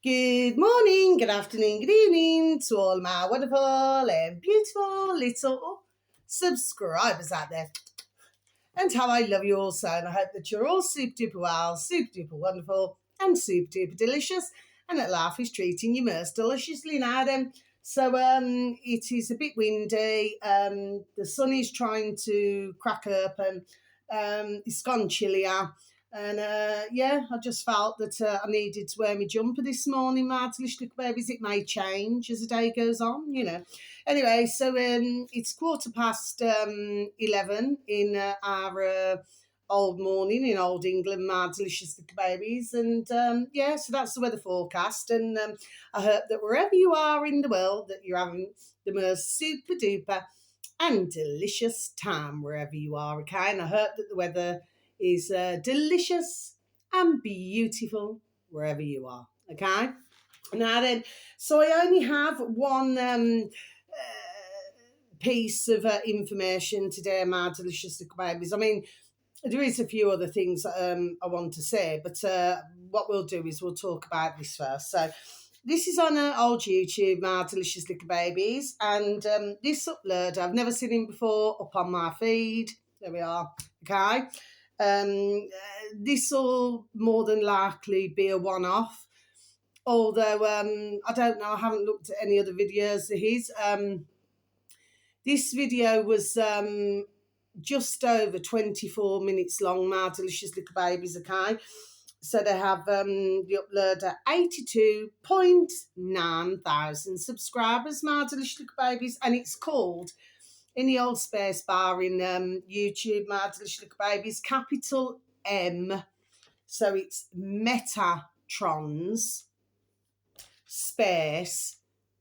Good morning, good afternoon, good evening to all my wonderful and beautiful little subscribers out there. And how I love you all so, and I hope that you're all super duper well, super duper wonderful, and super duper delicious, and that life is treating you most deliciously now then. So it is a bit windy, the sun is trying to crack up, and it's gone chillier. And I just felt that I needed to wear my jumper this morning, my delicious little babies. It may change as the day goes on, Anyway, so it's 11:15 in our old morning in old England, my delicious little babies. And so that's the weather forecast. And I hope that wherever you are in the world, that you're having the most super duper and delicious time wherever you are, okay? And I hope that the weather is delicious and beautiful wherever you are, okay? Now then, so I only have one piece of information today, my delicious little babies. I mean, there is a few other things I want to say, but what we'll do is we'll talk about this first. So this is on old YouTube, my delicious little babies, and this upload, I've never seen him before, up on my feed. There we are, okay? This will more than likely be a one-off, although I don't know, I haven't looked at any other videos of his. This video was just over 24 minutes long, my delicious little babies, okay? So they have the uploader 82.9 thousand subscribers, my delicious little babies, and it's called, in the old space bar in YouTube, my delicious little babies, capital M. So it's Metatrons space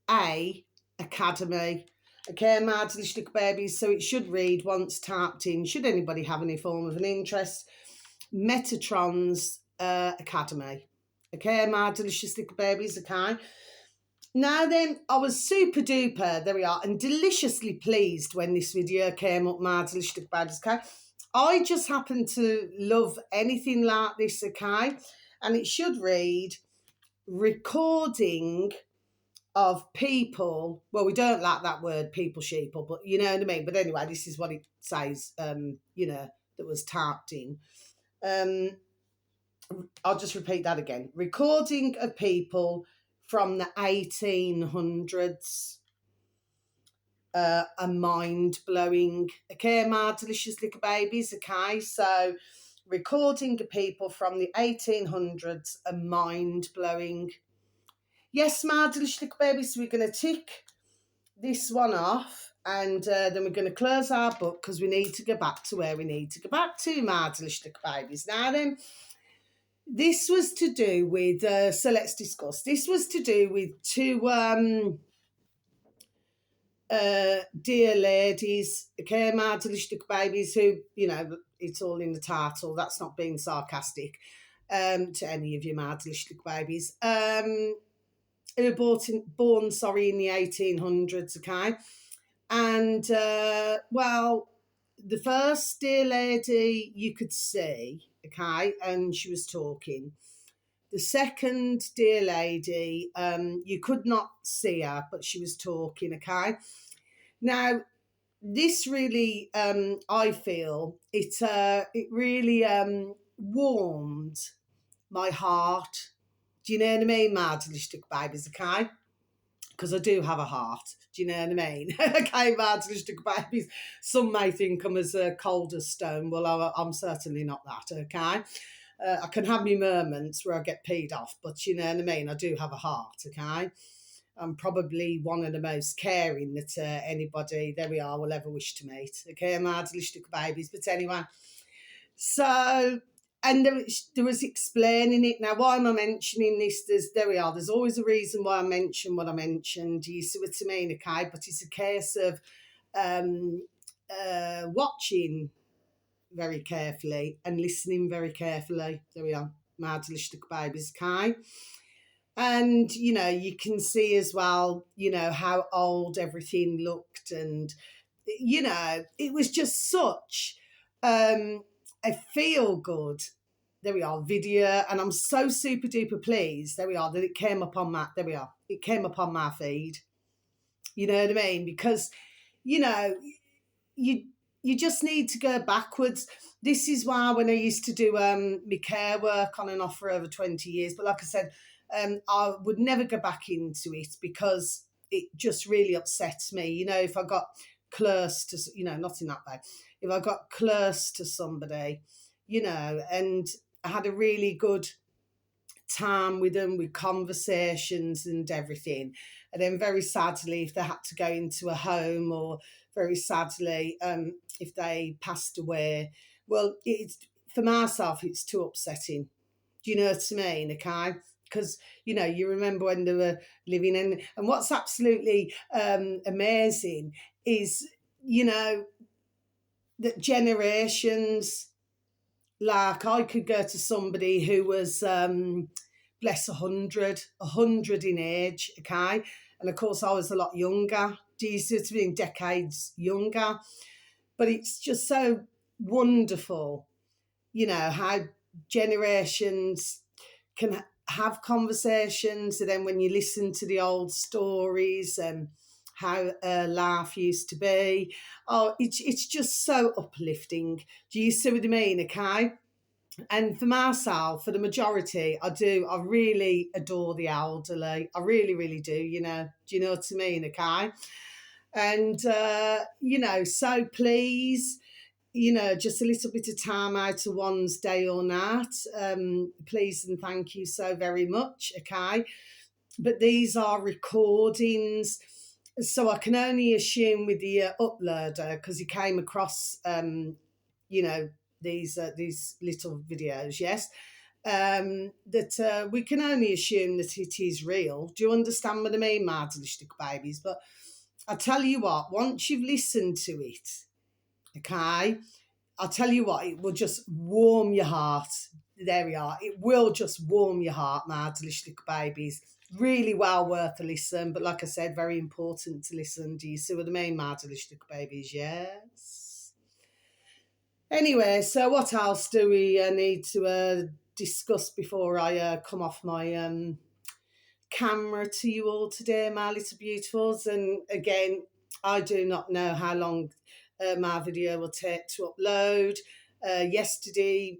A Academy. Okay, my delicious little babies. So it should read once typed in, should anybody have any form of an interest, Metatrons Academy. Okay, my delicious little babies, okay? Now then, I was super duper, there we are, and deliciously pleased when this video came up, my delicious little babies, okay? I just happen to love anything like this, okay? And it should read, recording of people, well, we don't like that word, people, sheeple, but you know what I mean? But anyway, this is what it says, that was typed in. I'll just repeat that again. Recording of people from the 1800s. A mind-blowing, okay, my delicious little babies, okay? So recording of people from the 1800s, a mind-blowing. Yes, my delicious little babies, so we're going to tick this one off, and then we're going to close our book because we need to go back to where we need to go back to, my delicious little babies. Now then, this was to do with, so let's discuss. This was to do with two dear ladies, okay, my delicious little babies, who, it's all in the title, that's not being sarcastic to any of you, my delicious little babies, who were born in the 1800s, okay? And, well, the first dear lady you could see, okay, and she was talking. The second dear lady, you could not see her, but she was talking, okay? Now, this really, I feel, it really warmed my heart. Do you know what I mean, my delicious little babies, okay? Because I do have a heart. Do you know what I mean? Okay, my delicious little babies. Some may think I'm as cold as stone. Well, I'm certainly not that, okay? I can have my moments where I get peed off, but you know what I mean? I do have a heart, okay? I'm probably one of the most caring that anybody, there we are, will ever wish to meet. Okay, my delicious little babies. But anyway, so, and there was explaining it. Now, why am I mentioning this? There we are. There's always a reason why I mention what I mentioned. You see what I mean, okay? But it's a case of watching very carefully and listening very carefully. There we are, my delicious little babies, okay? And, you can see as well, how old everything looked. And, it was just such a feel-good there we are, video, and I'm so super duper pleased, there we are, that it came up on my, there we are, it came up on my feed. You know what I mean? Because, you know, you just need to go backwards. This is why when I used to do my care work on and off for over 20 years, but like I said, I would never go back into it because it just really upsets me. You know, if I got close to, you know, not in that way, if I got close to somebody, you know, and I had a really good time with them, with conversations and everything, and then very sadly, if they had to go into a home, or very sadly, if they passed away, well, it's, for myself, it's too upsetting. Do you know what I mean? Okay, because you know, you remember when they were living, and what's absolutely amazing is, you know, that generations, like I could go to somebody who was bless 100 in age, okay, and of course I was a lot younger. Do you see what I mean? Decades younger, but it's just so wonderful, you know, how generations can have conversations, and then when you listen to the old stories and how life used to be, oh, it's just so uplifting. Do you see what I mean? Okay. And for myself, for the majority, I really adore the elderly. I really, really do, you know. Do you know what I mean? Okay. And, you know, so please, you know, just a little bit of time out of one's day or night. Please and thank you so very much. Okay. But these are recordings. So I can only assume with the uploader, because he came across, you know, these little videos, yes, that we can only assume that it is real. Do you understand what I mean, my delicious babies? But I tell you what, once you've listened to it, okay, I'll tell you what, it will just warm your heart. There we are. It will just warm your heart, my delicious babies. Really well worth a listen, but like I said, very important to listen. Do you see what I mean, my delicious babies? Yes. Anyway, so what else do we need to discuss before I come off my camera to you all today, my little beautifuls? And again, I do not know how long my video will take to upload. Yesterday,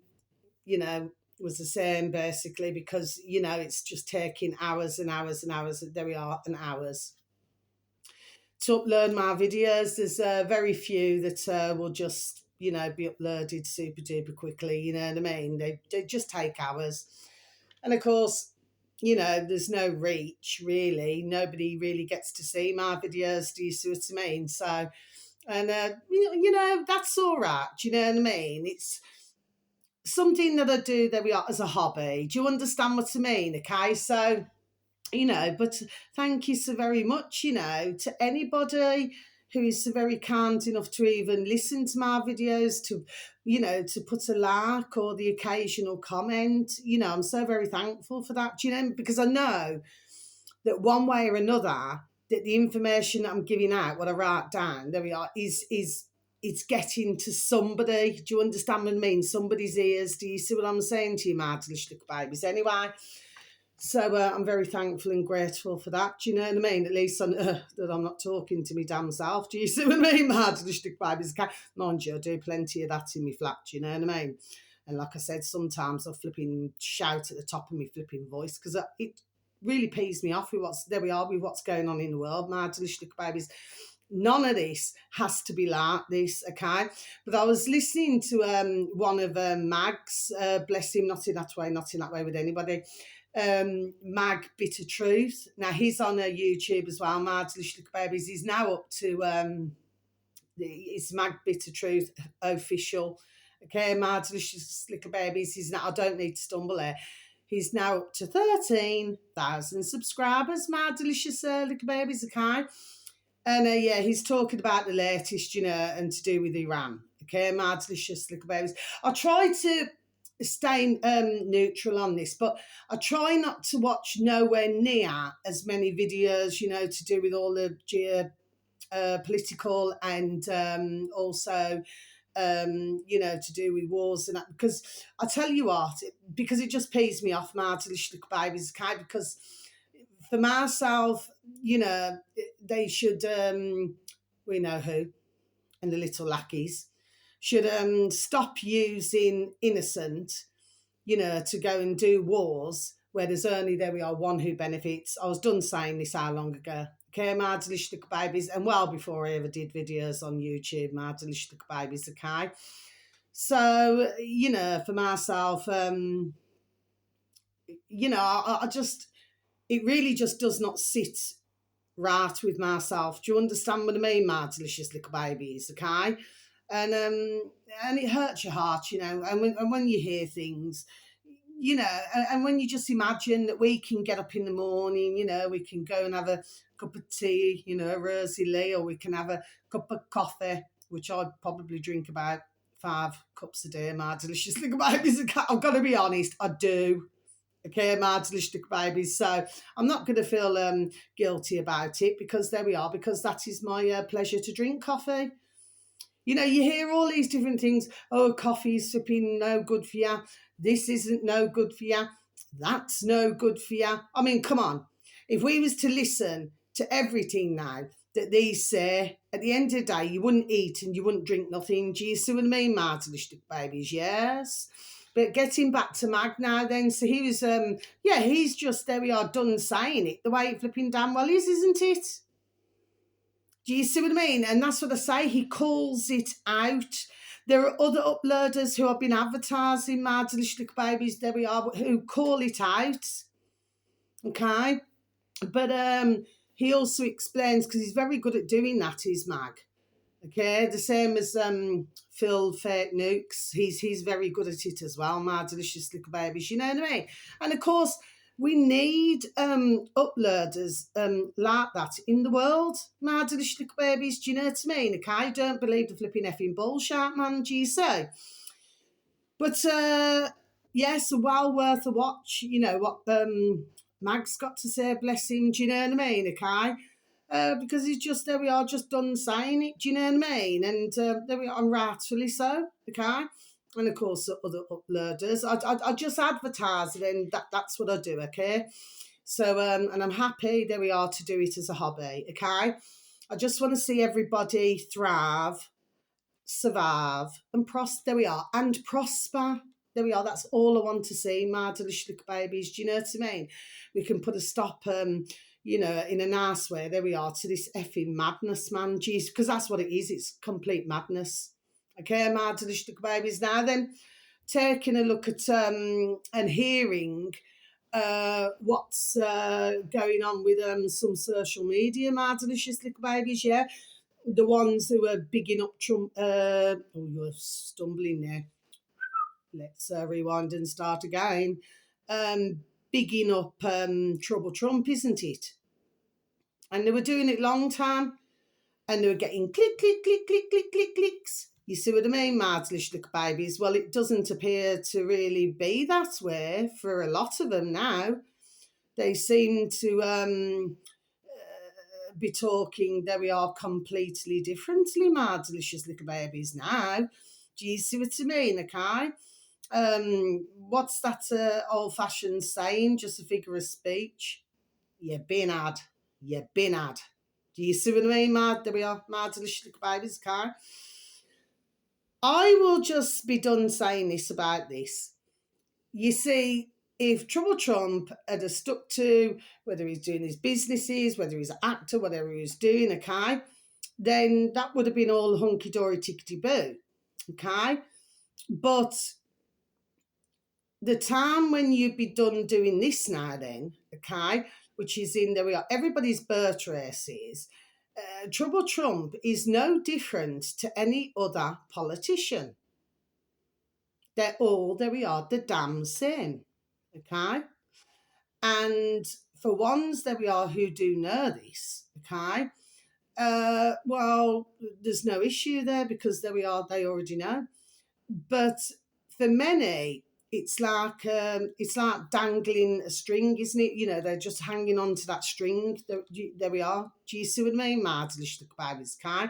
you know, was the same basically, because, you know, it's just taking hours and hours and hours, there we are, and hours to upload my videos. There's very few that will just, you know, be uploaded super duper quickly, you know what I mean? They just take hours. And of course, you know, there's no reach really. Nobody really gets to see my videos, do you see what I mean? So, and, you know, that's all right, do you know what I mean? It's something that I do, there we are, as a hobby. Do you understand what I mean? Okay, so, you know, but thank you so very much, you know, to anybody who is so very kind enough to even listen to my videos, to, you know, to put a like or the occasional comment. You know, I'm so very thankful for that, you know, because I know that one way or another, that the information that I'm giving out, what I write down, there we are, is it's getting to somebody. Do you understand what I mean? Somebody's ears. Do you see what I'm saying to you, my delicious little babies? Anyway, so I'm very thankful and grateful for that. Do you know what I mean? At least that I'm not talking to me damn self. Do you see what I mean, my delicious little babies? Mind you, I do plenty of that in my flat. Do you know what I mean? And like I said, sometimes I flipping shout at the top of my flipping voice, because it really pees me off with what's going on in the world, my delicious little babies. None of this has to be like this, okay? But I was listening to one of Mag's, bless him, not in that way with anybody, Mag Bitter Truth. Now, he's on YouTube as well, my delicious little babies. He's now up to, it's Mag Bitter Truth official, okay, my delicious little babies. He's now, I don't need to stumble there. He's now up to 13,000 subscribers, my delicious little babies, okay? And yeah, he's talking about the latest, you know, and to do with Iran. Okay, my delicious little babies. I try to stay neutral on this, but I try not to watch nowhere near as many videos, you know, to do with all the political and also to do with wars and that. Because I tell you what, because it just pees me off, Martilish babies, okay? Because for myself, they should, we know who, and the little lackeys, should stop using innocent, to go and do wars where there's only, there we are, one who benefits. I was done saying this how long ago? Okay, Mardelishtik babies, and well before I ever did videos on YouTube, Mardelishtik babies, okay? So, for myself, I just, it really just does not sit right with myself. Do you understand what I mean, my delicious little babies, okay? And it hurts your heart, and when you hear things, and when you just imagine that we can get up in the morning, we can go and have a cup of tea, Rosie Lee, or we can have a cup of coffee, which I'd probably drink about 5 cups a day, my delicious little babies. I've got to be honest, I do. Okay, my delicious little babies. So I'm not going to feel guilty about it, because there we are, because that is my pleasure to drink coffee. You hear all these different things. Oh, coffee's flipping no good for you. This isn't no good for you. That's no good for you. I mean, come on. If we was to listen to everything now that these say, at the end of the day, you wouldn't eat and you wouldn't drink nothing. Do you see what I mean, Martin babies? Yes. But getting back to Mag now then, so he was, he's just, there we are, done saying it the way it flipping damn well is, isn't it? Do you see what I mean? And that's what I say. He calls it out. There are other uploaders who have been advertising my delicious little babies, there we are, who call it out. Okay? But he also explains, because he's very good at doing that, is Mag. Okay? The same as Phil Fake Nukes. He's very good at it as well, my delicious little babies. You know what I mean? And of course, we need uploaders like that in the world, my delicious little babies. Do you know what I mean? Okay, don't believe the flipping effing bullshit, man. Do you say? But yes, well worth a watch. You know what Mag's got to say, bless him. Do you know what I mean? Okay, because he's just, there we are, just done saying it. Do you know what I mean? And there we are, and rightfully so. Okay. And of course, other uploaders. I just advertise, and that's what I do, okay? So, and I'm happy, there we are, to do it as a hobby, okay? I just want to see everybody thrive, survive, and there we are, and prosper. There we are, that's all I want to see, my delicious little babies. Do you know what I mean? We can put a stop, in a nice way, there we are, to this effing madness, man. Jeez, because that's what it is, it's complete madness. Okay, my delicious little babies. Now then, taking a look at and hearing what's going on with some social media, my delicious little babies, yeah? The ones who are bigging up Trump. Oh, you're stumbling there. Let's rewind and start again. Bigging up Trouble Trump, isn't it? And they were doing it long time, and they were getting click, click, click, click, click, click, clicks. You see what I mean, my little babies? Well, it doesn't appear to really be that way for a lot of them now. They seem to be talking, there we are, completely differently, my delicious little babies now. Do you see what I mean, okay? What's that old-fashioned saying, just a figure of speech? You've been had. You've been had. Do you see what I mean, there we are, my delicious little babies, okay? I will just be done saying this about this. You see, if Trouble Trump had stuck to whether he's doing his businesses, whether he's an actor, whatever he's doing, okay, then that would have been all hunky-dory tickety-boo, okay? But the time when you'd be done doing this now then, okay, which is in, there we are, everybody's birth races, Trouble Trump is no different to any other politician. They're all, there we are, the damn same, okay? And for ones, there we are, who do know this, okay? Well, there's no issue there, because there we are, they already know. But for many, it's like dangling a string, isn't it? They're just hanging on to that string. There we are. Do you see what I mean, my delicious little babies, okay?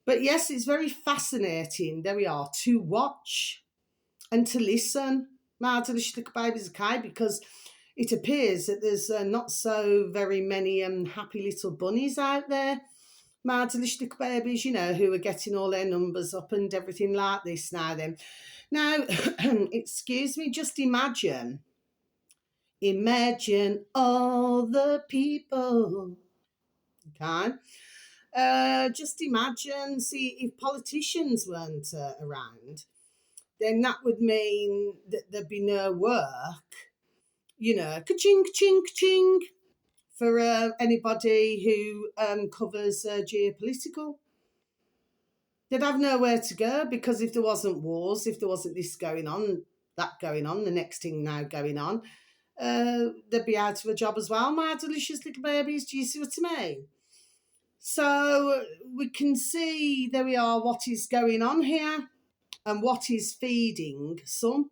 But yes, it's very fascinating, there we are, to watch and to listen, my delicious little babies, okay, because it appears that there's not so very many happy little bunnies out there, my delicious little babies, who are getting all their numbers up and everything like this now then. Now, excuse me, just imagine all the people, okay? Just imagine, see, if politicians weren't around, then that would mean that there'd be no work, ka-ching, ka-ching, ka-ching, for anybody who covers geopolitical. They'd have nowhere to go, because if there wasn't wars, if there wasn't this going on, that going on, the next thing now going on, they'd be out of a job as well, my delicious little babies. Do you see what I mean? So we can see, there we are, what is going on here and what is feeding some,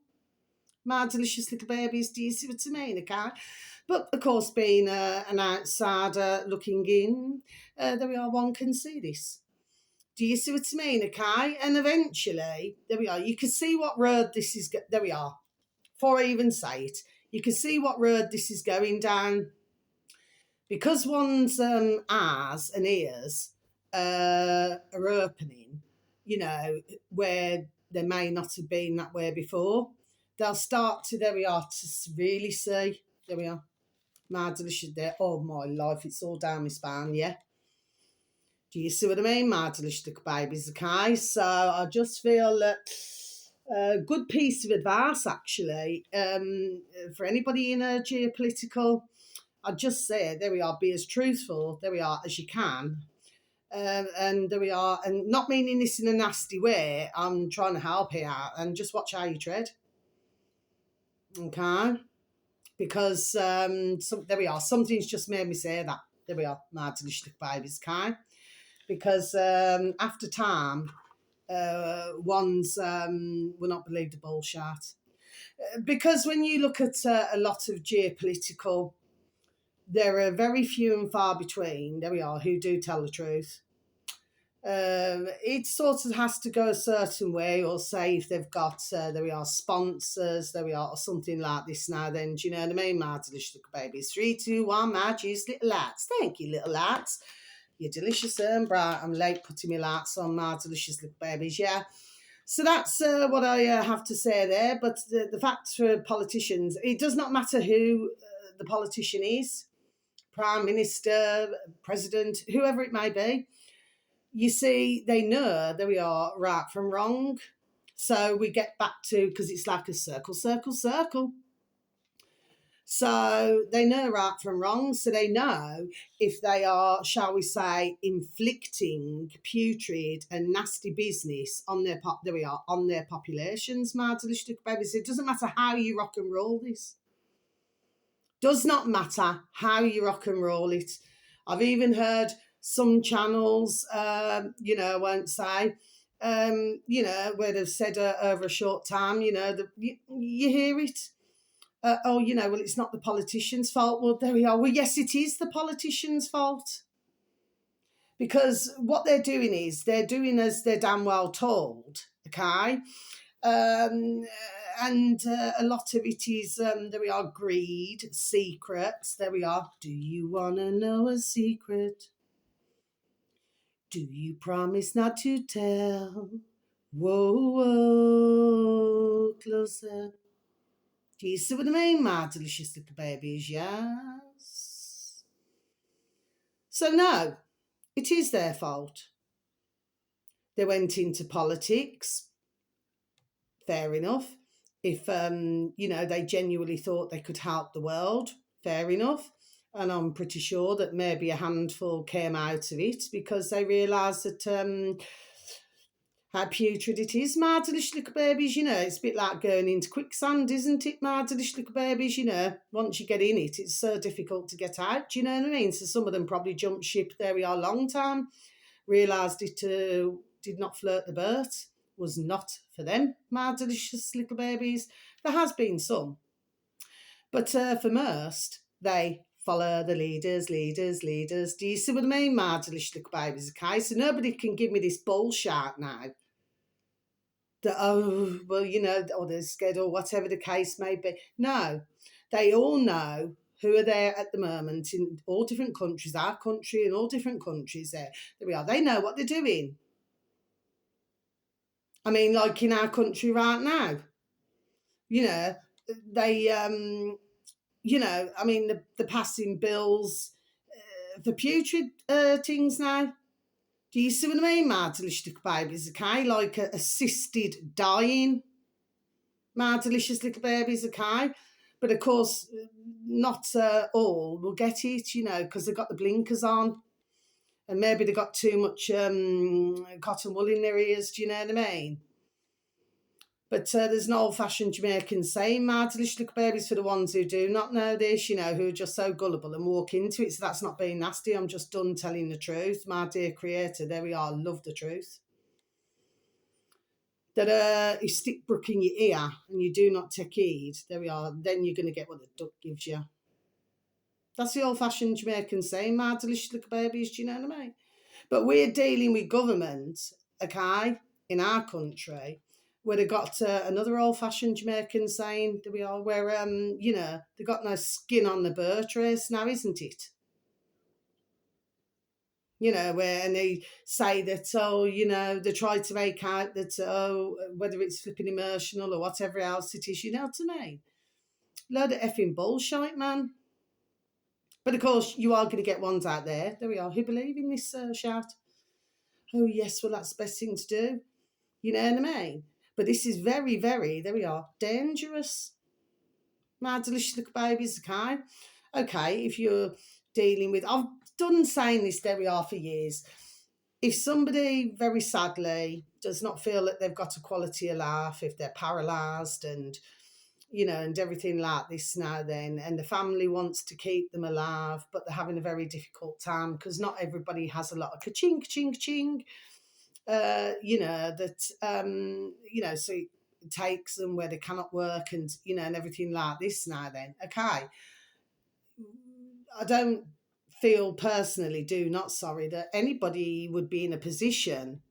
my delicious little babies. Do you see what I mean? Okay. But of course, being an outsider looking in, there we are, one can see this. Do you see what I mean? Okay. And eventually, there we are, you can see what road this is, there we are, before I even say it, you can see what road this is going down. Because one's eyes and ears are opening, where they may not have been that way before, they'll start to, there we are, to really see, there we are, my delicious there, oh my life, it's all down my spine, yeah. Do you see what I mean, my delicious little babies, okay? So I just feel that a good piece of advice, actually, for anybody in a geopolitical, I'd just say, there we are, be as truthful, there we are, as you can. And there we are, and not meaning this in a nasty way, I'm trying to help here, and just watch how you tread. Okay? Because, there we are, something's just made me say that. There we are, my delicious babies, okay? Because after time, ones will not believe the bullshit. Because when you look at a lot of geopolitical, there are very few and far between, there we are, who do tell the truth. It sort of has to go a certain way, or say if they've got, there we are, sponsors, there we are, or something like this now then, do you know what I mean, my delicious little babies? 3, 2, 1, my juice little lads. Thank you, little lads. You're delicious and bright. I'm late putting my lights on, my delicious little babies, yeah. So that's what I have to say there. But the fact for politicians, it does not matter who the politician is, Prime Minister, President, whoever it may be. You see, they know, there we are, right from wrong. So we get back to, because it's like a circle, circle, circle. So they know right from wrong. So they know if they are, shall we say, inflicting putrid and nasty business on their there we are, on their populations, my delicious babies. It doesn't matter how you rock and roll this. Does not matter how you rock and roll it. I've even heard some channels, I won't say, where they've said over a short time, you hear it. Well, it's not the politician's fault. Well, there we are. Well, yes, it is the politician's fault. Because what they're doing is, they're doing as they're damn well told, okay? And a lot of it is, there we are, greed, secrets, there we are. Do you want to know a secret? Do you promise not to tell? Whoa, whoa, closer. Do you see what I mean, my delicious little babies? Yes. So no, it is their fault. They went into politics. Fair enough. If, they genuinely thought they could help the world, fair enough. And I'm pretty sure that maybe a handful came out of it because they realised that how putrid it is, my delicious little babies. It's a bit like going into quicksand, isn't it, my delicious little babies? Once you get in it, it's so difficult to get out. Do you know what I mean? So some of them probably jumped ship, there we are, long time, realised it did not float the boat, was not for them, my delicious little babies. There has been some. But for most, they Follow the leaders, leaders, leaders. Do you see what I mean, my delicious little babies? Okay, so nobody can give me this bullshit now that, oh, well, or they're scared or whatever the case may be. No, they all know who are there at the moment in all different countries, our country and all different countries there. There we are. They know what they're doing. I mean, like in our country right now, they, I mean, the passing bills for putrid things now. Do you see what I mean, my delicious little babies, okay? Like assisted dying, my delicious little babies, okay? But of course, not all will get it, because they've got the blinkers on. And maybe they've got too much cotton wool in their ears, do you know what I mean? But there's an old-fashioned Jamaican saying, my delicious little babies, for the ones who do not know this, who are just so gullible and walk into it. So that's not being nasty. I'm just done telling the truth. My dear creator, there we are, love the truth. That if stick brook in your ear and you do not take heed, there we are, then you're going to get what the duck gives you. That's the old-fashioned Jamaican saying, my delicious little babies, do you know what I mean? But we're dealing with government, okay, in our country, where they got another old-fashioned Jamaican saying, there we are, where, they got no skin on the birch race now, isn't it? And they say that, they try to make out that, whether it's flipping emotional or whatever else it is, you know what I mean? Load of effing bullshit, man. But of course, you are going to get ones out there we are, who believe in this shout. Oh, yes, well, that's the best thing to do. You know what I mean? But this is very, very, there we are, dangerous. My delicious little babies, okay? Okay, if you're dealing with, I've done saying this, there we are, for years. If somebody, very sadly, does not feel that they've got a quality of life, if they're paralysed and, and everything like this now then, and the family wants to keep them alive, but they're having a very difficult time because not everybody has a lot of ka-ching, ka-ching, ka-ching. So it takes them where they cannot work and, and everything like this now then. Okay. I don't feel personally, that anybody would be in a position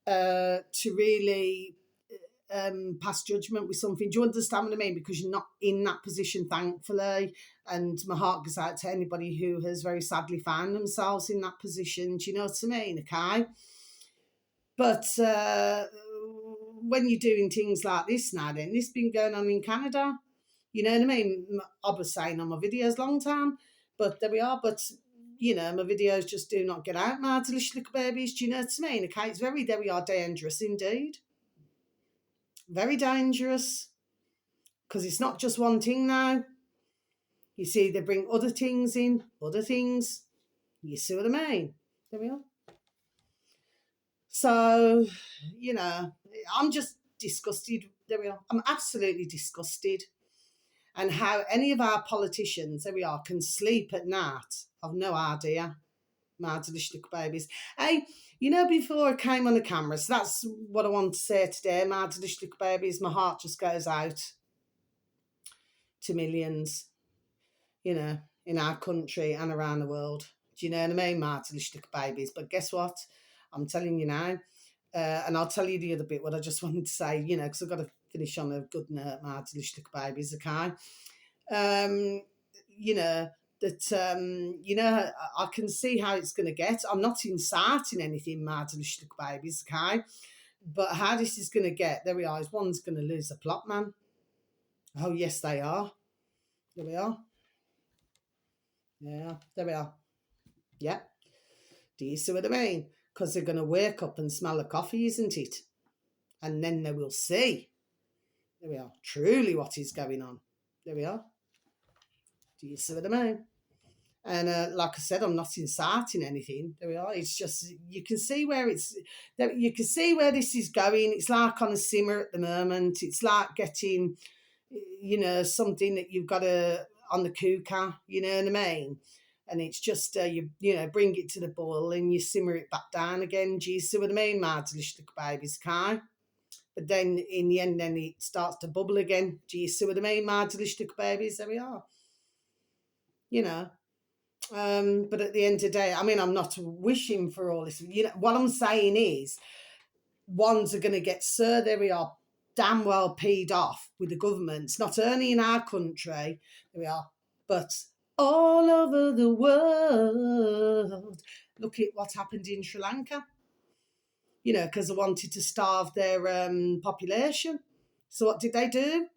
to really pass judgment with something. Do you understand what I mean? Because you're not in that position, thankfully. And my heart goes out to anybody who has very sadly found themselves in that position. Do you know what I mean? Okay. But when you're doing things like this now, then this has been going on in Canada. You know what I mean? I was saying on my videos long time, but there we are. But my videos just do not get out, my delicious little babies. Do you know what I mean? Okay, it's very, there we are, dangerous indeed. Very dangerous. Because it's not just one thing now. You see, they bring other things in, other things. You see what I mean? There we are. So, I'm just disgusted. There we are. I'm absolutely disgusted. And how any of our politicians, there we are, can sleep at night, I've no idea. My delicious little babies. Hey, before I came on the camera, so that's what I want to say today, my delicious little babies, my heart just goes out to millions, in our country and around the world. Do you know what I mean, my delicious little babies? But guess what? I'm telling you now, and I'll tell you the other bit, what I just wanted to say, because I've got to finish on a good note, my delicious little babies, okay? I can see how it's going to get. I'm not inciting anything, my delicious little babies, okay? But how this is going to get, there we are, is one's going to lose the plot, man. Oh, yes, they are. There we are. Yeah, there we are. Yeah. Do you see what I mean? Because they're going to wake up and smell the coffee, isn't it? And then they will see. There we are. Truly what is going on. There we are. Do you see what I mean? And like I said, I'm not inciting anything. There we are. It's just, you can see where you can see where this is going. It's like on a simmer at the moment. It's like getting, something that you've got on the cooker, you know what I mean? And it's just, you bring it to the boil and you simmer it back down again. Do you see what I mean, my delicious little babies, okay? But then in the end, then it starts to bubble again. Do you see what I mean, my delicious little babies? There we are. you know. But at the end of the day, I mean, I'm not wishing for all this. You know, what I'm saying is, ones are going to get, sir, there we are, damn well peed off with the governments, not only in our country, there we are, but all over the world. Look at what happened in Sri Lanka, you know, because they wanted to starve their population. So what did they do?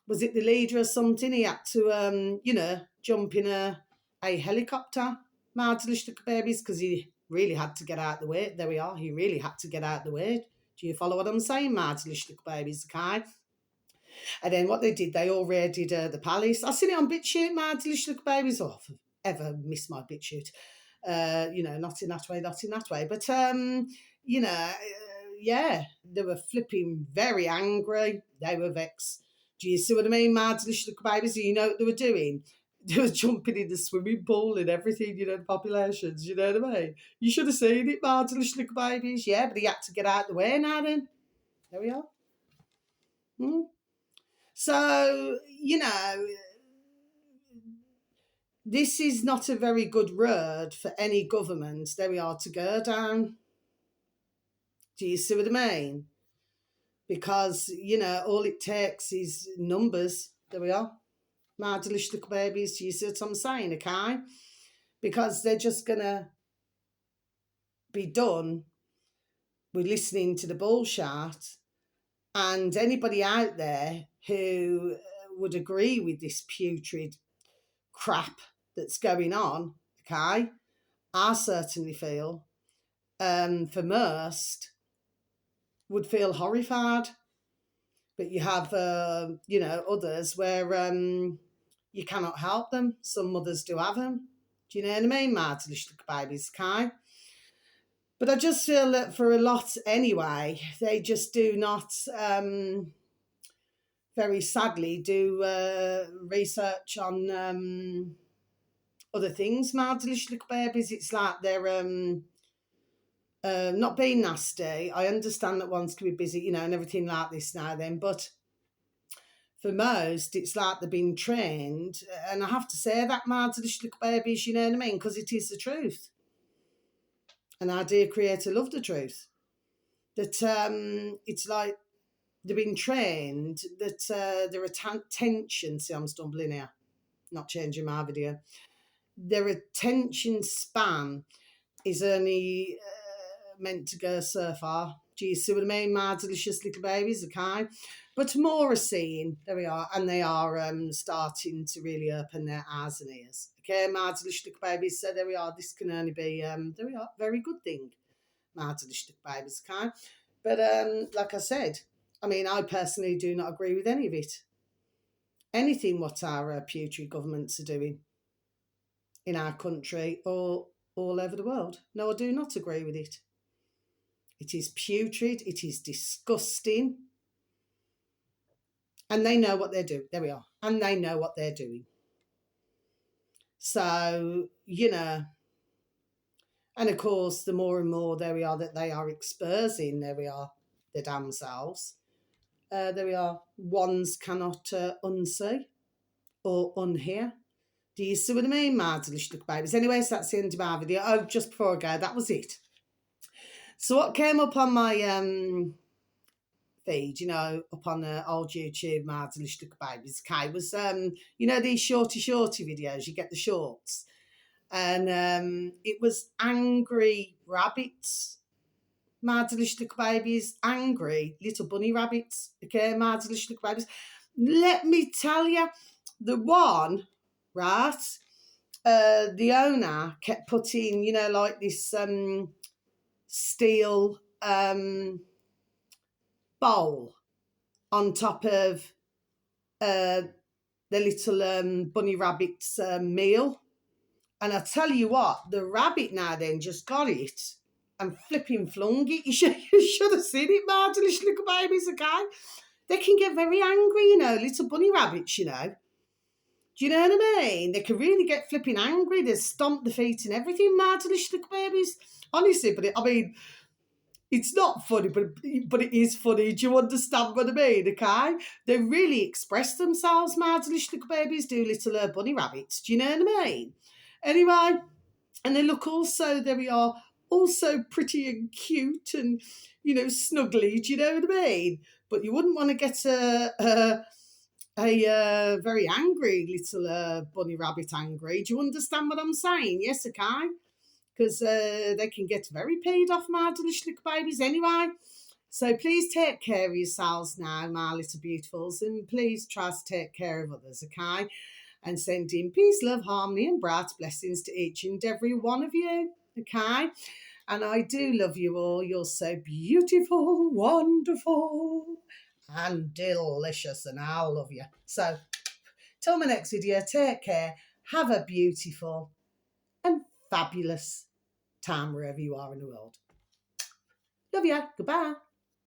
Was it the leader or something? He had to, you know, jump in a helicopter, Mardlish babies, because he really had to get out the way. There we are. He really had to get out the way. Do you follow what I'm saying, Mardlish babies? Okay. And then what they did, they all raided the palace. I seen it on BitChute, Mardlish babies. Oh, I've ever missed my BitChute. You know, not in that way, not in that way. But you know, yeah, they were flipping very angry. They were vexed. Do you see what I mean? Mad little babies, you know what they were doing? They were jumping in the swimming pool and everything, you know, the populations, you know what I mean? You should have seen it, mad little babies. Yeah, but he had to get out the way now then. There we are. Hmm. So, you know, this is not a very good road for any government, there we are, to go down. Do you see what I mean? Because, you know, all it takes is numbers. There we are. My delicious little babies. Do you see what I'm saying, okay? Because they're just going to be done with listening to the bullshit. And anybody out there who would agree with this putrid crap that's going on, okay, I certainly feel, for most, would feel horrified. But you have, you know, others where you cannot help them. Some mothers do have them. Do you know what I mean? Mad little babies, okay? But I just feel that for a lot anyway, they just do not, very sadly, do research on other things. Mad little babies, it's like they're not being nasty. I understand that one's can be busy, you know, and everything like this now then, but for most, it's like they've been trained, and I have to say that, mad little babies, you know what I mean, because it is the truth. And our dear Creator loved the truth. That it's like they've been trained, that their attention, see I'm stumbling here, not changing my video, their attention span is only meant to go so far. Do you see what I mean? My delicious little babies, okay? But more are seeing, there we are, and they are starting to really open their eyes and ears. Okay, my delicious little babies, so there we are. This can only be, there we are, very good thing, my delicious little babies, okay? But like I said, I mean, I personally do not agree with any of it. Anything what our putrid governments are doing in our country or all over the world. No, I do not agree with it. It is putrid. It is disgusting. And they know what they're doing. There we are. And they know what they're doing. So, you know, and of course, the more and more there we are that they are exposing, there we are, the damn selves. There we are. Ones cannot unsee or unhear. Do you see what I mean, my delicious little babies? Anyway, so that's the end of my video. Oh, just before I go, that was it. So what came up on my feed, you know, up on old YouTube, my delicious little babies, okay, was, you know, these shorty videos, you get the shorts. And it was angry rabbits, my delicious little babies, angry little bunny rabbits, okay, my delicious little babies. Let me tell you, the one, right, the owner kept putting, you know, like this steel bowl on top of the little bunny rabbit's meal. And I tell you what, the rabbit now then just got it and flipping flung it. You should have seen it, my delicious little babies, okay? They can get very angry, you know, little bunny rabbits, you know. Do you know what I mean? They can really get flipping angry. They stomp the feet and everything, my delicious little babies. Honestly, but I mean, It's not funny, but it is funny. Do you understand what I mean? Okay, they really express themselves. My delicious little babies do, little bunny rabbits. Do you know what I mean? Anyway, and they look also, there we are, also pretty and cute and, snuggly. Do you know what I mean? But you wouldn't want to get a very angry little bunny rabbit angry. Do you understand what I'm saying? Yes, okay? Because they can get very paid off, my delicious little babies anyway. So please take care of yourselves now, my little beautifuls, and please try to take care of others, okay? And send in peace, love, harmony, and bright blessings to each and every one of you, okay? And I do love you all. You're so beautiful, wonderful, and delicious, and I love you. So, till my next video, take care. Have a beautiful and fabulous time wherever you are in the world. Love ya. Goodbye.